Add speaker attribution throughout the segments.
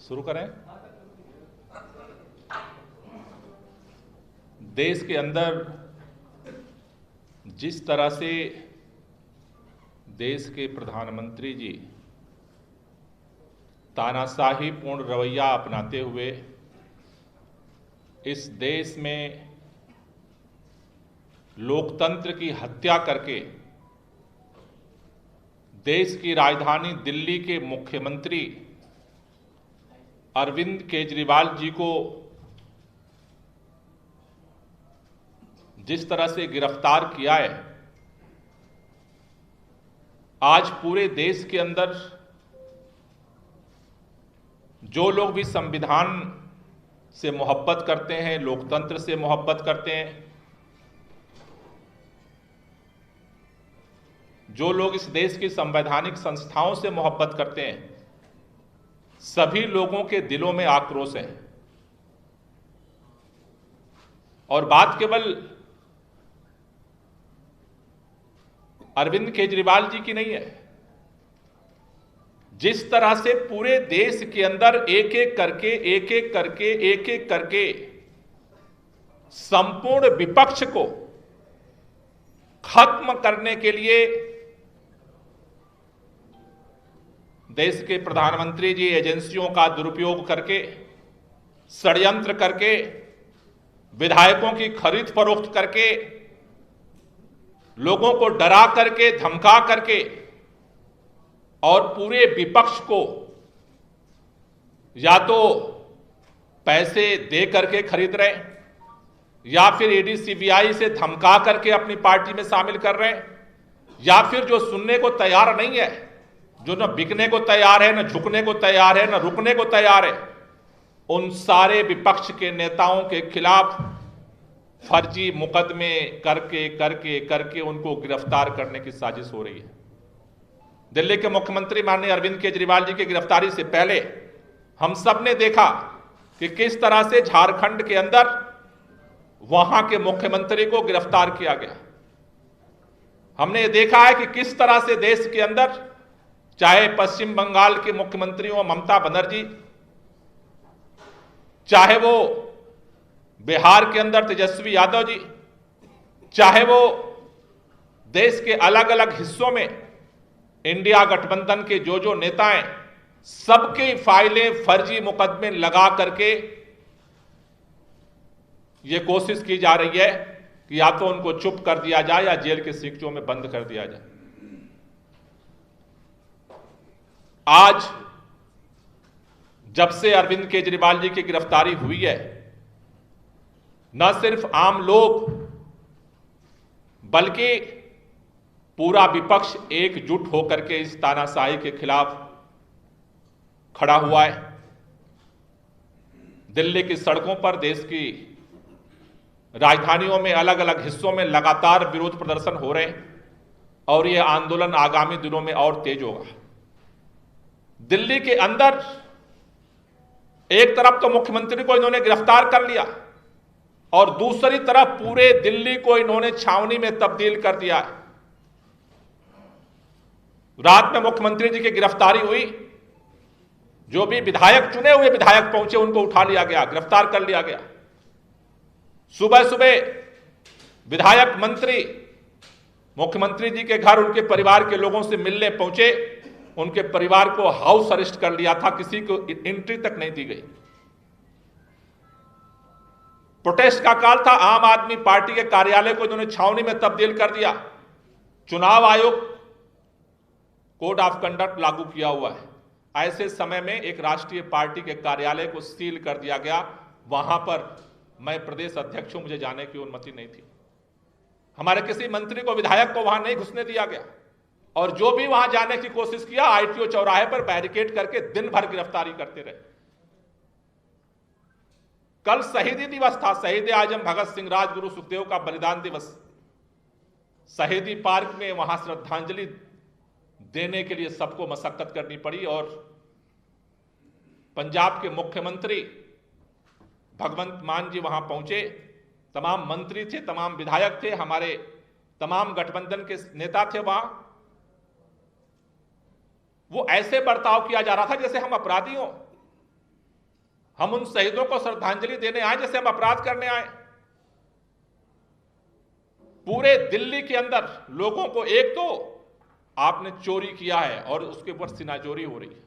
Speaker 1: शुरू करें। देश के अंदर जिस तरह से देश के प्रधानमंत्री जी तानाशाही पूर्ण रवैया अपनाते हुए इस देश में लोकतंत्र की हत्या करके देश की राजधानी दिल्ली के मुख्यमंत्री अरविंद केजरीवाल जी को जिस तरह से गिरफ्तार किया है, आज पूरे देश के अंदर जो लोग भी संविधान से मोहब्बत करते हैं, लोकतंत्र से मोहब्बत करते हैं, जो लोग इस देश की संवैधानिक संस्थाओं से मोहब्बत करते हैं, सभी लोगों के दिलों में आक्रोश है। और बात केवल अरविंद केजरीवाल जी की नहीं है। जिस तरह से पूरे देश के अंदर एक एक करके संपूर्ण विपक्ष को खत्म करने के लिए देश के प्रधानमंत्री जी एजेंसियों का दुरुपयोग करके, षड्यंत्र करके, विधायकों की खरीद फरोख्त करके, लोगों को डरा करके, धमका करके और पूरे विपक्ष को या तो पैसे दे करके खरीद रहे हैं या फिर ईडी सीबीआई से धमका करके अपनी पार्टी में शामिल कर रहे हैं, या फिर जो सुनने को तैयार नहीं है, जो न बिकने को तैयार है, न झुकने को तैयार है, न रुकने को तैयार है, उन सारे विपक्ष के नेताओं के खिलाफ फर्जी मुकदमे करके उनको गिरफ्तार करने की साजिश हो रही है। दिल्ली के मुख्यमंत्री माननीय अरविंद केजरीवाल जी की गिरफ्तारी से पहले हम सब ने देखा कि किस तरह से झारखंड के अंदर वहां के मुख्यमंत्री को गिरफ्तार किया गया। हमने देखा है कि किस तरह से देश के अंदर, चाहे पश्चिम बंगाल के मुख्यमंत्री हो ममता बनर्जी, चाहे वो बिहार के अंदर तेजस्वी यादव जी, चाहे वो देश के अलग अलग हिस्सों में इंडिया गठबंधन के जो नेता हैं, सबकी फाइलें फर्जी मुकदमे लगा करके ये कोशिश की जा रही है कि या तो उनको चुप कर दिया जाए या जेल के सीखचों में बंद कर दिया जाए। आज जब से अरविंद केजरीवाल जी की गिरफ्तारी हुई है, न सिर्फ आम लोग बल्कि पूरा विपक्ष एकजुट होकर के इस तानाशाही के खिलाफ खड़ा हुआ है। दिल्ली की सड़कों पर, देश की राजधानियों में, अलग अलग हिस्सों में लगातार विरोध प्रदर्शन हो रहे हैं और यह आंदोलन आगामी दिनों में और तेज होगा। दिल्ली के अंदर एक तरफ तो मुख्यमंत्री को इन्होंने गिरफ्तार कर लिया और दूसरी तरफ पूरे दिल्ली को इन्होंने छावनी में तब्दील कर दिया है। रात में मुख्यमंत्री जी की गिरफ्तारी हुई, जो भी विधायक, चुने हुए विधायक पहुंचे, उनको उठा लिया गया, गिरफ्तार कर लिया गया। सुबह सुबह विधायक, मंत्री मुख्यमंत्री जी के घर उनके परिवार के लोगों से मिलने पहुंचे, उनके परिवार को हाउस अरेस्ट कर लिया था, किसी को एंट्री तक नहीं दी गई। प्रोटेस्ट का काल था, आम आदमी पार्टी के कार्यालय को इन्होंने छावनी में तब्दील कर दिया। चुनाव आयोग कोड ऑफ कंडक्ट लागू किया हुआ है। ऐसे समय में एक राष्ट्रीय पार्टी के कार्यालय को सील कर दिया गया। वहां पर मैं प्रदेश अध्यक्ष हूं, मुझे जाने की अनुमति नहीं थी। हमारे किसी मंत्री को, विधायक को वहां नहीं घुसने दिया गया और जो भी वहां जाने की कोशिश किया, आईटीओ चौराहे पर बैरिकेड करके दिन भर गिरफ्तारी करते रहे। कल शहीदी दिवस था, शहीद आजम भगत सिंह, राजगुरु सुखदेव का बलिदान दिवस। शहीदी पार्क में वहां श्रद्धांजलि देने के लिए सबको मशक्कत करनी पड़ी और पंजाब के मुख्यमंत्री भगवंत मान जी वहां पहुंचे। तमाम मंत्री थे, तमाम विधायक थे, हमारे तमाम गठबंधन के नेता थे वहां। वो ऐसे बर्ताव किया जा रहा था जैसे हम अपराधी हों। हम उन शहीदों को श्रद्धांजलि देने आए जैसे हम अपराध करने आए। पूरे दिल्ली के अंदर लोगों को, एक तो आपने चोरी किया है और उसके ऊपर सीनाचोरी हो रही है।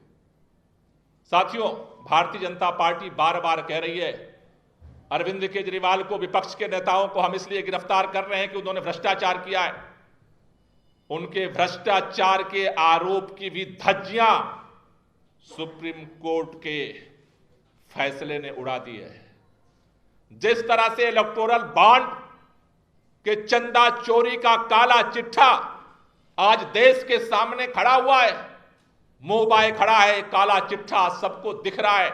Speaker 1: साथियों, भारतीय जनता पार्टी बार बार कह रही है अरविंद केजरीवाल को, विपक्ष के नेताओं को हम इसलिए गिरफ्तार कर रहे हैं कि उन्होंने भ्रष्टाचार किया है। उनके भ्रष्टाचार के आरोप की भी धज्जियां सुप्रीम कोर्ट के फैसले ने उड़ा दी है। जिस तरह से इलेक्टोरल बॉन्ड के चंदा चोरी का काला चिट्ठा आज देश के सामने खड़ा हुआ है, मुंह बाए खड़ा है, काला चिट्ठा सबको दिख रहा है।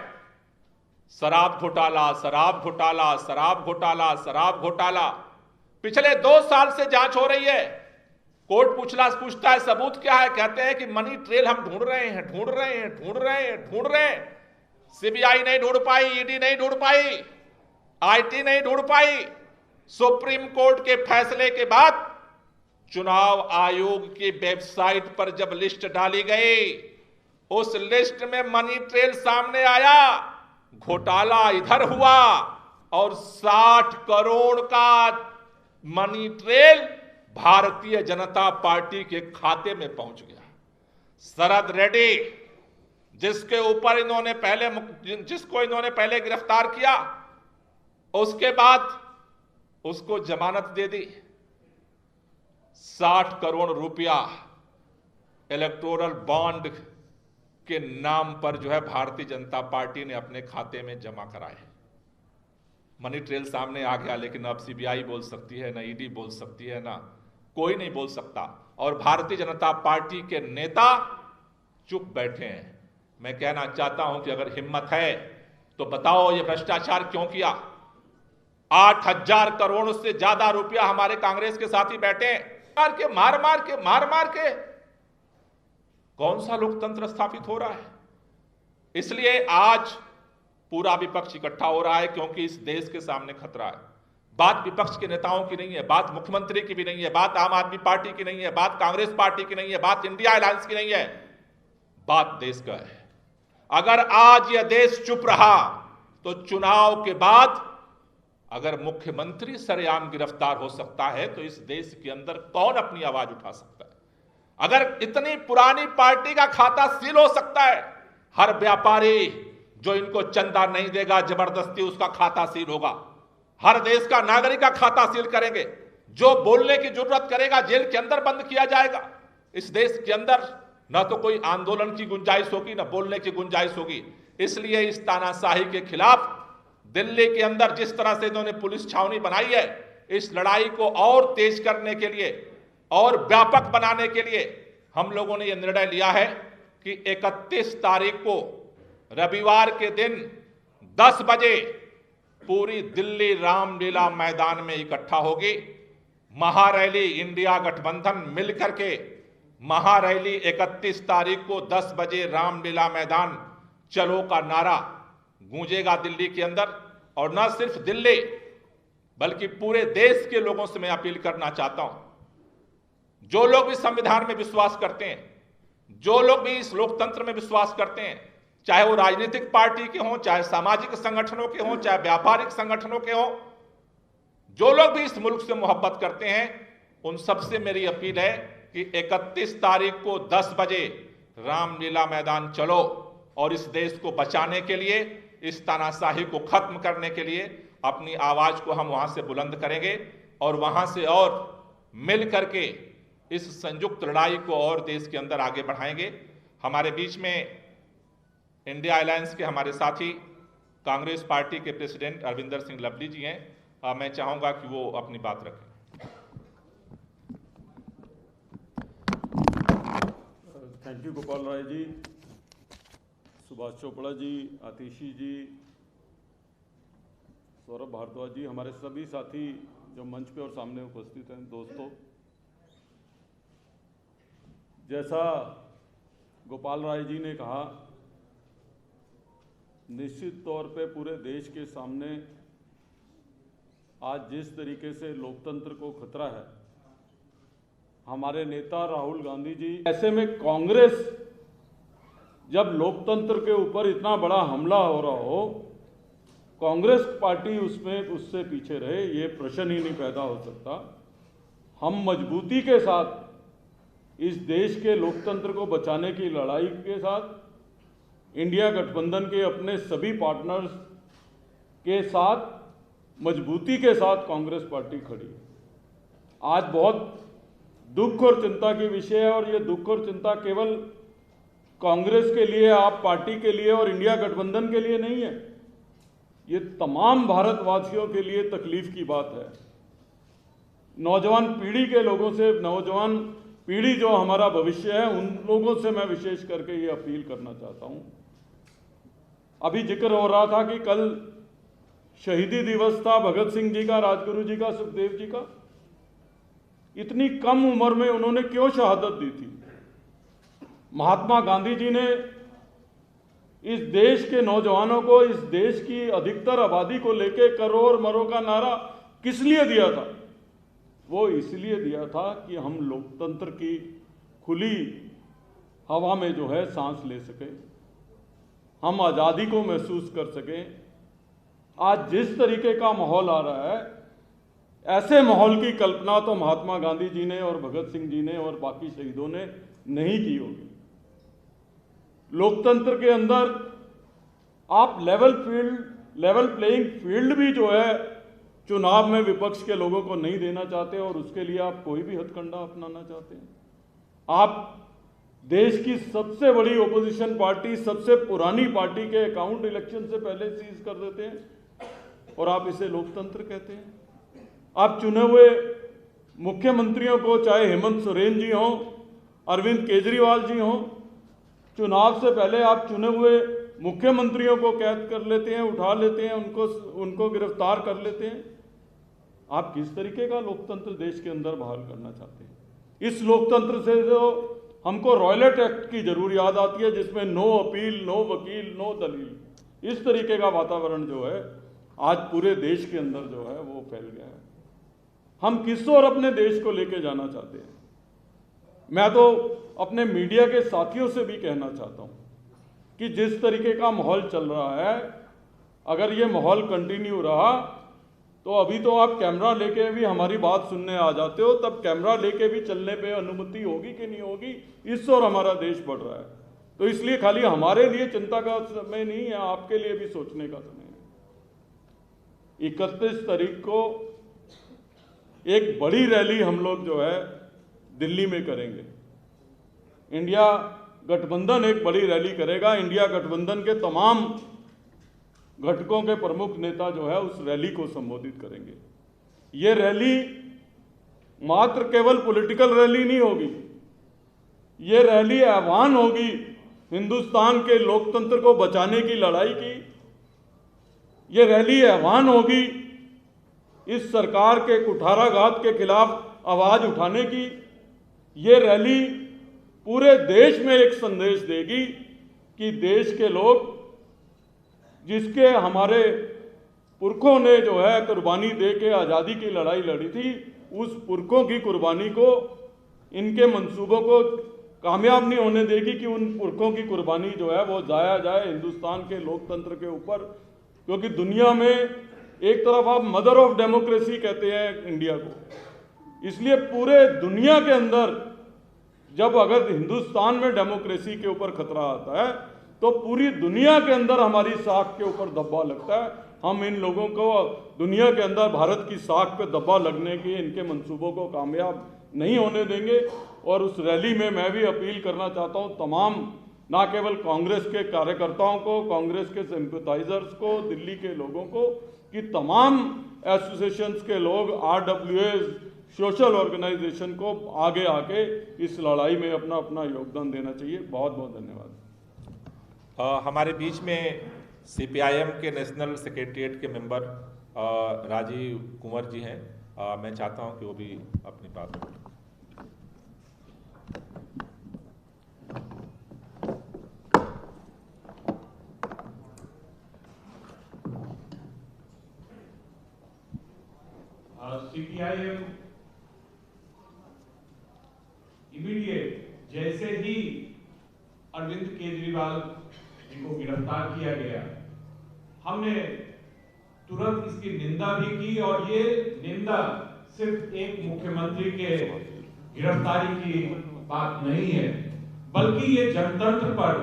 Speaker 1: शराब घोटाला, शराब घोटाला, शराब घोटाला, शराब घोटाला। पिछले 2 साल से जांच हो रही है। कोर्ट पूछता है सबूत क्या है, कहते हैं कि मनी ट्रेल हम ढूंढ रहे हैं, ढूंढ रहे हैं, ढूंढ रहे हैं, ढूंढ रहे हैं। सीबीआई नहीं ढूंढ पाई, ईडी नहीं ढूंढ पाई, आईटी नहीं ढूंढ पाई। सुप्रीम कोर्ट के फैसले के बाद चुनाव आयोग की वेबसाइट पर जब लिस्ट डाली गई, उस लिस्ट में मनी ट्रेल सामने आया। घोटाला इधर हुआ और 60 करोड़ का money trail Bharatiya Janata party के खाते में पहुंच गया। शरद रेड्डी, जिसको इन्होंने पहले गिरफ्तार किया, उसके बाद उसको जमानत दे दी। 60 करोड़ रुपया इलेक्टोरल बॉन्ड के नाम पर जो है भारतीय जनता पार्टी ने अपने खाते में जमा कराए। मनी ट्रेल सामने आ गया, लेकिन अब सीबीआई बोल सकती है, ना ईडी बोल सकती है, ना कोई नहीं बोल सकता। और भारतीय जनता पार्टी के नेता चुप बैठे हैं। मैं कहना चाहता हूं कि अगर हिम्मत है तो बताओ ये भ्रष्टाचार क्यों किया। 8,000 करोड़ से ज्यादा रुपया हमारे कांग्रेस के साथी बैठे हैं। मार मार के कौन सा लोकतंत्र स्थापित हो रहा है। इसलिए आज पूरा विपक्ष इकट्ठा हो रहा है, क्योंकि इस देश के सामने खतरा है। बात विपक्ष के नेताओं की नहीं है, बात मुख्यमंत्री की भी नहीं है, बात आम आदमी पार्टी की नहीं है, बात कांग्रेस पार्टी की नहीं है, बात इंडिया अलायंस की नहीं है, बात देश का है। अगर आज यह देश चुप रहा तो चुनाव के बाद अगर मुख्यमंत्री सरेआम गिरफ्तार हो सकता है तो इस देश के अंदर कौन अपनी आवाज उठा सकता है। अगर इतनी पुरानी पार्टी का खाता सील हो सकता है, हर व्यापारी जो इनको चंदा नहीं देगा जबरदस्ती उसका खाता सील होगा। हर देश का नागरिक का खाता सील करेंगे। जो बोलने की जरूरत करेगा जेल के अंदर बंद किया जाएगा। इस देश के अंदर ना तो कोई आंदोलन की गुंजाइश होगी, ना बोलने की गुंजाइश होगी। इसलिए इस तानाशाही के खिलाफ दिल्ली के अंदर जिस तरह से इन्होंने पुलिस छावनी बनाई है, इस लड़ाई को और तेज करने के लिए और व्यापक बनाने के लिए हम लोगों ने यह निर्णय लिया है कि 31 तारीख को रविवार के दिन 10 बजे पूरी दिल्ली रामलीला मैदान में इकट्ठा होगी। महारैली इंडिया गठबंधन मिलकर के महारैली 31 तारीख को 10 बजे रामलीला मैदान चलो का नारा गूंजेगा दिल्ली के अंदर। और न सिर्फ दिल्ली बल्कि पूरे देश के लोगों से मैं अपील करना चाहता हूं, जो लोग भी संविधान में विश्वास करते हैं, जो लोग भी इस लोकतंत्र में विश्वास करते हैं, चाहे वो राजनीतिक पार्टी के हों, चाहे सामाजिक संगठनों के हों, चाहे व्यापारिक संगठनों के हों, जो लोग भी इस मुल्क से मोहब्बत करते हैं, उन सबसे मेरी अपील है कि 31 तारीख को 10 बजे रामलीला मैदान चलो और इस देश को बचाने के लिए, इस तानाशाही को खत्म करने के लिए अपनी आवाज को हम वहां से बुलंद करेंगे और वहां से और मिल करके इस संयुक्त लड़ाई को और देश के अंदर आगे बढ़ाएंगे। हमारे बीच में इंडिया अलायंस के हमारे साथी कांग्रेस पार्टी के प्रेसिडेंट अरविंदर सिंह लवली जी हैं। मैं चाहूंगा कि वो अपनी बात रखें।
Speaker 2: थैंक यू गोपाल राय जी, सुभाष चोपड़ा जी, आतिशी जी, सौरभ भारद्वाज जी, हमारे सभी साथी जो मंच पे और सामने उपस्थित हैं। दोस्तों, जैसा गोपाल राय जी ने कहा, निश्चित तौर पे पूरे देश के सामने आज जिस तरीके से लोकतंत्र को खतरा है, हमारे नेता राहुल गांधी जी, ऐसे में कांग्रेस जब लोकतंत्र के ऊपर इतना बड़ा हमला हो रहा हो कांग्रेस पार्टी उसमें उससे पीछे रहे, ये प्रश्न ही नहीं पैदा हो सकता। हम मजबूती के साथ इस देश के लोकतंत्र को बचाने की लड़ाई के साथ इंडिया गठबंधन के अपने सभी पार्टनर्स के साथ मजबूती के साथ कांग्रेस पार्टी खड़ी है। आज बहुत दुख और चिंता की विषय है, और ये दुख और चिंता केवल कांग्रेस के लिए, आप पार्टी के लिए और इंडिया गठबंधन के लिए नहीं है, ये तमाम भारतवासियों के लिए तकलीफ की बात है। नौजवान पीढ़ी के लोगों से, नौजवान पीढ़ी जो हमारा भविष्य है, उन लोगों से मैं विशेष करके ये अपील करना चाहता हूं। अभी जिक्र हो रहा था कि कल शहीदी दिवस था भगत सिंह जी का, राजगुरु जी का, सुखदेव जी का। इतनी कम उम्र में उन्होंने क्यों शहादत दी थी? महात्मा गांधी जी ने इस देश के नौजवानों को, इस देश की अधिकतर आबादी को लेके करो और मरो का नारा किस लिए दिया था? वो इसलिए दिया था कि हम लोकतंत्र की खुली हवा में जो है सांस ले सकें, हम आज़ादी को महसूस कर सकें। आज जिस तरीके का माहौल आ रहा है, ऐसे माहौल की कल्पना तो महात्मा गांधी जी ने और भगत सिंह जी ने और बाकी शहीदों ने नहीं की होगी। लोकतंत्र के अंदर आप लेवल प्लेइंग फील्ड भी जो है चुनाव में विपक्ष के लोगों को नहीं देना चाहते, और उसके लिए आप कोई भी हथकंडा अपनाना चाहते हैं। आप देश की सबसे बड़ी ओपोजिशन पार्टी, सबसे पुरानी पार्टी के अकाउंट इलेक्शन से पहले सीज कर देते हैं, और आप इसे लोकतंत्र कहते हैं। आप चुने हुए मुख्यमंत्रियों को, चाहे हेमंत सोरेन जी हों, अरविंद केजरीवाल जी हों, चुनाव से पहले आप चुने हुए मुख्यमंत्रियों को कैद कर लेते हैं, उठा लेते हैं, उनको गिरफ्तार कर लेते हैं। आप किस तरीके का लोकतंत्र देश के अंदर बहाल करना चाहते हैं? इस लोकतंत्र से जो हमको रॉयलेट एक्ट की जरूर याद आती है, जिसमें नो अपील, नो वकील, नो दलील, इस तरीके का वातावरण जो है आज पूरे देश के अंदर जो है वो फैल गया है। हम किस ओर अपने देश को लेके जाना चाहते हैं? मैं तो अपने मीडिया के साथियों से भी कहना चाहता हूं कि जिस तरीके का माहौल चल रहा है, अगर ये माहौल कंटिन्यू रहा तो अभी तो आप कैमरा लेके भी हमारी बात सुनने आ जाते हो, तब कैमरा लेके भी चलने पे अनुमति होगी कि नहीं होगी, इस ओर हमारा देश बढ़ रहा है। तो इसलिए खाली हमारे लिए चिंता का समय नहीं है, आपके लिए भी सोचने का समय है। 31 तारीख को एक बड़ी रैली हम लोग जो है दिल्ली में करेंगे। इंडिया गठबंधन एक बड़ी रैली करेगा। इंडिया गठबंधन के तमाम घटकों के प्रमुख नेता जो है उस रैली को संबोधित करेंगे। ये रैली मात्र केवल पॉलिटिकल रैली नहीं होगी, ये रैली आह्वान होगी हिंदुस्तान के लोकतंत्र को बचाने की लड़ाई की। ये रैली आह्वान होगी इस सरकार के कुठाराघात के खिलाफ आवाज उठाने की। ये रैली पूरे देश में एक संदेश देगी कि देश के लोग, जिसके हमारे पुरखों ने जो है कुर्बानी दे के आज़ादी की लड़ाई लड़ी थी, उस पुरखों की कुर्बानी को, इनके मंसूबों को कामयाब नहीं होने देगी कि उन पुरखों की कुर्बानी जो है वो जाया जाए हिंदुस्तान के लोकतंत्र के ऊपर। क्योंकि दुनिया में एक तरफ आप मदर ऑफ डेमोक्रेसी कहते हैं इंडिया को, इसलिए पूरे दुनिया के अंदर जब अगर हिंदुस्तान में डेमोक्रेसी के ऊपर खतरा आता है तो पूरी दुनिया के अंदर हमारी साख के ऊपर धब्बा लगता है। हम इन लोगों को दुनिया के अंदर भारत की साख पे धब्बा लगने की इनके मंसूबों को कामयाब नहीं होने देंगे। और उस रैली में मैं भी अपील करना चाहता हूं तमाम, ना केवल कांग्रेस के कार्यकर्ताओं को, कांग्रेस के सिंपैथाइजर्स को, दिल्ली के लोगों को, कि तमाम एसोसिएशंस के लोग, RWAs, सोशल ऑर्गेनाइजेशन को आगे आके इस लड़ाई में अपना अपना योगदान देना चाहिए। बहुत बहुत धन्यवाद।
Speaker 1: हमारे बीच में CPIM के नेशनल सेक्रेटरीट के मेंबर राजीव कुंवर जी हैं। मैं चाहता हूं कि वो भी अपनी बात करें।
Speaker 3: CPIM इमीडिएट जैसे ही अरविंद केजरीवाल जी को गिरफ्तार किया गया, हमने तुरंत इसकी निंदा भी की, और ये निंदा सिर्फ एक मुख्यमंत्री के गिरफ्तारी की बात नहीं है, बल्कि ये जनतंत्र पर,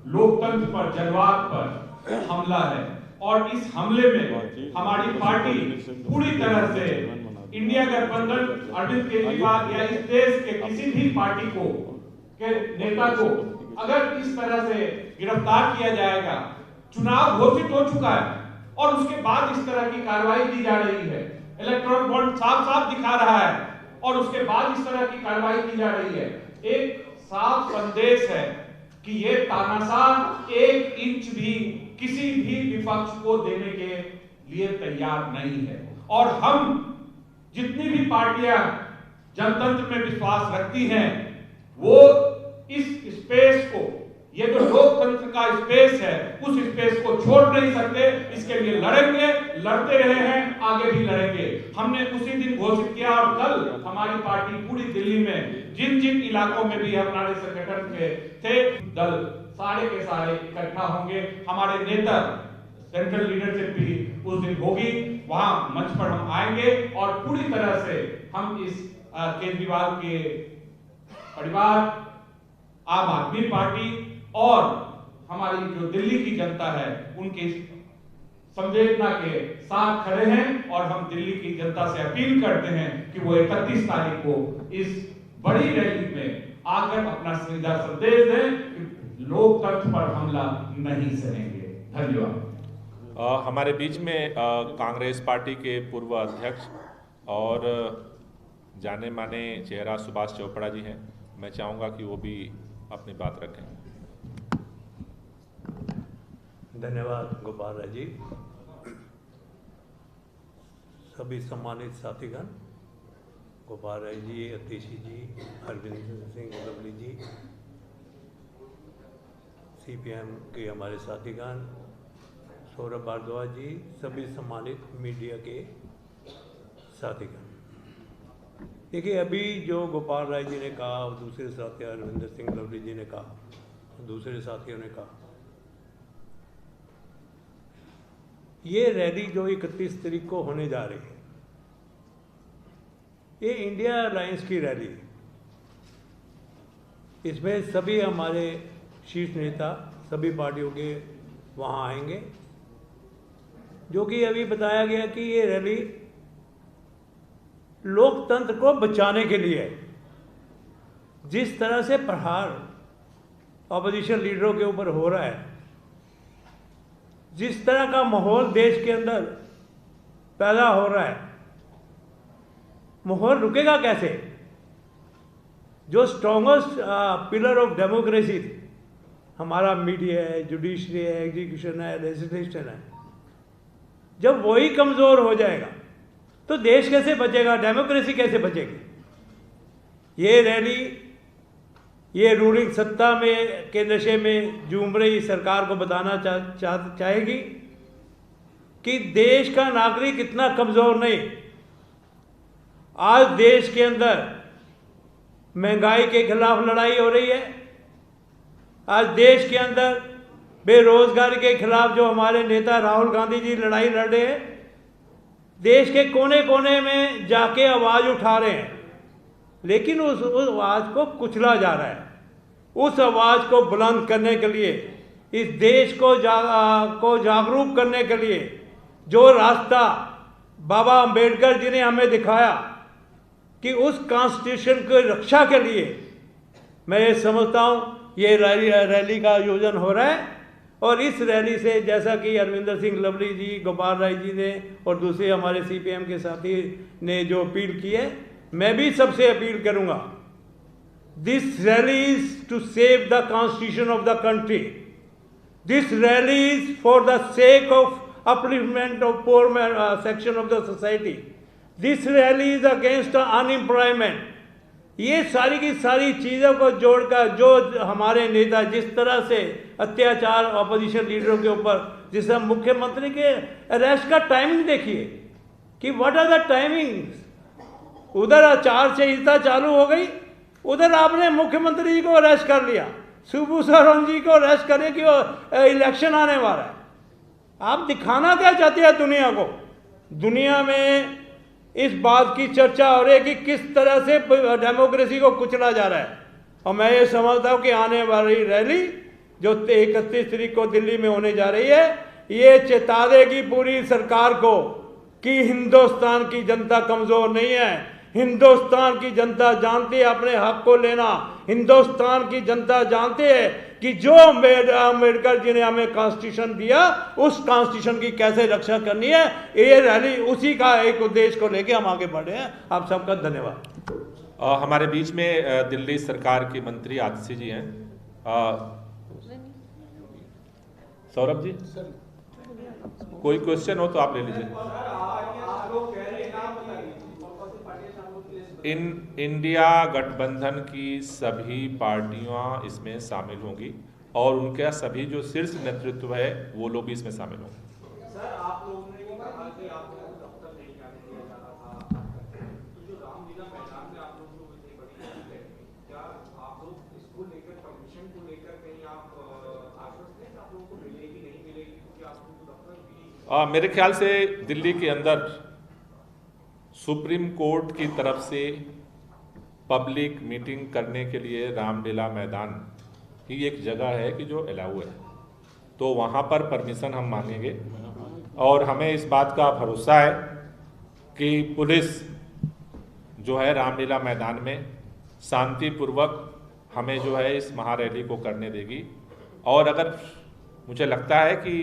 Speaker 3: लोकतंत्र पर, जनवाद पर हमला है। और इस हमले में हमारी पार्टी पूरी तरह से इंडिया गठबंधन, अरविंद केजरीवाल या इस देश के किसी भी पार्टी को के नेता को अगर इस तरह से गिरफ्तार किया जाएगा, चुनाव घोषित हो चुका है और उसके बाद इस तरह की कार्रवाई की जा रही है, इलेक्ट्रॉनिक बॉन्ड साफ साफ दिखा रहा है और उसके बाद इस तरह की कार्रवाई की जा रही है, एक साफ संदेश है कि ये तानाशाह एक इंच भी किसी भी विपक्ष को देने के लिए तैयार नहीं है। और हम जितनी भी पार्टियां जनतंत्र में विश्वास रखती हैं, वो इस स्पेस को, ये जो लोकतंत्र का स्पेस है, उस स्पेस को छोड़ नहीं सकते। इसके लिए लड़ेंगे, लड़ते रहे हैं, आगे भी लड़ेंगे। हमने उसी दिन घोषित किया और कल हमारी पार्टी पूरी दिल्ली में जिन जिन इलाकों में भी हमारे संगठन के थे दल सारे के सारे इकट्ठा होंगे। हमारे नेता, सेंट्रल लीडरशिप भी उस दिन होगी, वहां मंच पर हम आएंगे और पूरी तरह से हम इस केजरीवाल के परिवार, आम आदमी पार्टी और हमारी जो दिल्ली की जनता है, उनकी संवेदना के साथ खड़े हैं। और हम दिल्ली की जनता से अपील करते हैं कि वो 31 तारीख को इस बड़ी रैली में आकर अपना सीधा संदेश दें कि लोकतंत्र पर हमला नहीं सहेंगे। धन्यवाद।
Speaker 1: हमारे बीच में कांग्रेस पार्टी के पूर्व अध्यक्ष और जाने माने चेहरा सुभाष चोपड़ा जी हैं। मैं चाहूँगा कि वो भी अपनी बात रखें।
Speaker 4: धन्यवाद गोपाल राय जी। सभी सम्मानित साथीगण, गोपाल राय जी, अतीशी जी, अरविंद सिंह लवली जी, सीपीएम के हमारे साथीगण, सौरभ भारद्वाज जी, सभी सम्मानित मीडिया के साथीगण। देखिए, अभी जो गोपाल राय जी ने कहा और दूसरे साथी अरविंद सिंह लवली जी ने कहा, दूसरे साथियों ने कहा, ये रैली जो 31 तारीख को होने जा रही है, ये इंडिया अलायंस की रैली है। इसमें सभी हमारे शीर्ष नेता सभी पार्टियों के वहाँ आएंगे। जो कि अभी बताया गया कि ये रैली लोकतंत्र को बचाने के लिए है। जिस तरह से प्रहार ऑपोजिशन लीडरों के ऊपर हो रहा है, जिस तरह का माहौल देश के अंदर पैदा हो रहा है, माहौल रुकेगा कैसे? जो स्ट्रॉन्गेस्ट पिलर ऑफ डेमोक्रेसी हमारा मीडिया है, जुडिशरी है, एग्जीक्यूशन है, लेजिस्लेशन है, जब वही कमजोर हो जाएगा तो देश कैसे बचेगा, डेमोक्रेसी कैसे बचेगी? ये रैली, ये रूलिंग सत्ता में के नशे में झूम रही सरकार को बताना चाहेगी कि देश का नागरिक इतना कमजोर नहीं। आज देश के अंदर महंगाई के खिलाफ लड़ाई हो रही है। आज देश के अंदर बेरोजगारी के खिलाफ जो हमारे नेता राहुल गांधी जी लड़ाई लड़ रहे हैं, देश के कोने कोने में जाके आवाज उठा रहे हैं, लेकिन उस आवाज को कुचला जा रहा है। उस आवाज को बुलंद करने के लिए, इस देश को जागरूक करने के लिए जो रास्ता बाबा अंबेडकर जी ने हमें दिखाया कि उस कॉन्स्टिट्यूशन की रक्षा के लिए, मैं ये समझता हूँ ये रैली का आयोजन हो रहा है। और इस रैली से, जैसा कि अरविंदर सिंह लवली जी, गोपाल राय जी ने और दूसरे हमारे सीपीएम के साथी ने जो अपील की है, मैं भी सबसे अपील करूंगा, this rally is to save the constitution of the country. This rally is for the sake of upliftment of poor section of the society. This rally is against unemployment. ये सारी की सारी चीज़ों को जोड़कर जो हमारे नेता जिस तरह से अत्याचार ऑपोजिशन लीडरों के ऊपर, जिस मुख्यमंत्री के अरेस्ट का टाइमिंग देखिए कि व्हाट आर द टाइमिंग्स। उधर आचार संहिता चालू हो गई, उधर आपने मुख्यमंत्री जी को अरेस्ट कर लिया, शिबू सोरेन जी को अरेस्ट करने की इलेक्शन आने वाला है। आप दिखाना क्या चाहते हैं दुनिया को? दुनिया में इस बात की चर्चा हो रही है कि किस तरह से डेमोक्रेसी को कुचला जा रहा है। और मैं ये समझता हूं कि आने वाली रैली जो 31 तारीख को दिल्ली में होने जा रही है, ये चेता देगी पूरी सरकार को कि हिंदुस्तान की जनता कमजोर नहीं है। हिंदुस्तान की जनता जानती है अपने हक को लेना। हिंदुस्तान की जनता जानती है कि जो अम्बेडकर जी ने हमें कॉन्स्टिट्यूशन दिया, उस कॉन्स्टिट्यूशन की कैसे रक्षा करनी है। ये रैली उसी का एक उद्देश्य को लेकर हम आगे बढ़े हैं। आप सबका धन्यवाद।
Speaker 1: हमारे बीच में दिल्ली सरकार के मंत्री आतिशी जी हैं। सौरभ जी, कोई क्वेश्चन हो तो आप ले लीजिए। इंडिया गठबंधन की सभी पार्टियां इसमें शामिल होंगी और उनका सभी जो शीर्ष नेतृत्व है वो लोग भी इसमें शामिल होंगे।
Speaker 5: सर, आप लोगों ने कहा कि आप लोगों को दफ्तर नहीं जाने दिया जा रहा था, तो जो रामलीला मैदान में आप लोगों को इतनी बड़ी चीज है, क्या आप लोग इसको लेकर परमिशन को लेकर कहीं आप आश्वस्त हैं कि आप लोगों को मिलेगी नहीं मिलेगी, क्योंकि आप लोगों को दफ्तर भी
Speaker 1: मेरे ख्याल से दिल्ली के अंदर सुप्रीम कोर्ट की तरफ से पब्लिक मीटिंग करने के लिए रामलीला मैदान ही एक जगह है कि जो अलाउ है, तो वहाँ पर परमिशन हम मांगेंगे। और हमें इस बात का भरोसा है कि पुलिस जो है रामलीला मैदान में शांतिपूर्वक हमें जो है इस महारैली को करने देगी। और अगर मुझे लगता है कि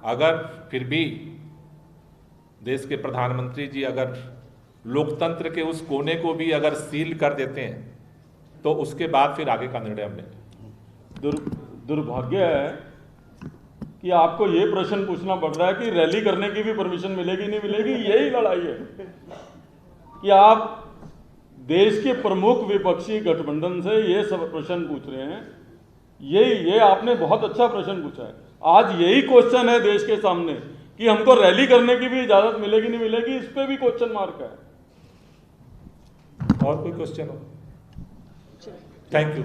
Speaker 1: अगर फिर भी देश के प्रधानमंत्री जी अगर लोकतंत्र के उस कोने को भी अगर सील कर देते हैं तो उसके बाद फिर आगे का निर्णय हम लेंगे।
Speaker 2: दुर्भाग्य है कि आपको ये प्रश्न पूछना पड़ रहा है कि रैली करने की भी परमिशन मिलेगी नहीं मिलेगी। यही लड़ाई है कि आप देश के प्रमुख विपक्षी गठबंधन से ये सब प्रश्न पूछ रहे हैं। ये आपने बहुत अच्छा प्रश्न पूछा है। आज यही क्वेश्चन है देश के सामने कि हमको रैली करने की भी इजाजत मिलेगी नहीं मिलेगी, इस पे भी क्वेश्चन मार्क है।
Speaker 1: और कोई क्वेश्चन हो? Thank you.